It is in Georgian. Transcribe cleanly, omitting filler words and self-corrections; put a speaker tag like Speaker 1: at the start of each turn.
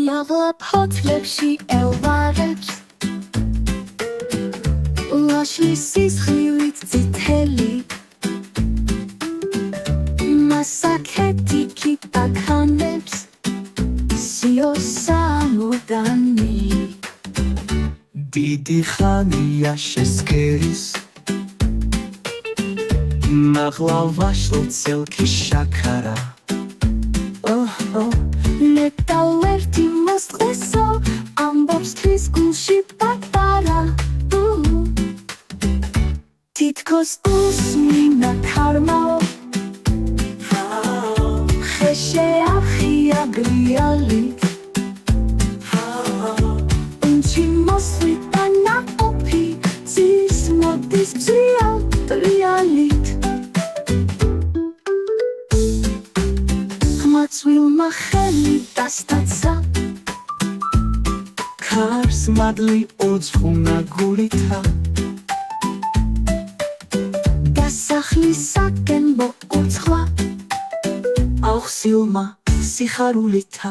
Speaker 1: მაღლა ფოთლებში ელვარებს ლაშლის სისხლივით წითელი მასაკეთი კიტაკანებს სიოსამოდანი დიდი ხანია შესქერის მაღლა ვაშლ ცელქი შაქარა ნეტალერტი მოსწყესო ამბობს თვის გულში პატარა თითქოს უსმინა ქარმაო შეახია გრიალით უნჩი მოსვიდა ნაყოფი ძის მოდის ძრიალ ტრიალით ხმაწვილმა ხელი დასტაცა ქარს მადლი ოძხუნა გულითა დასახლისაკენ მოუცხვა აუხსილმა სიხარულითა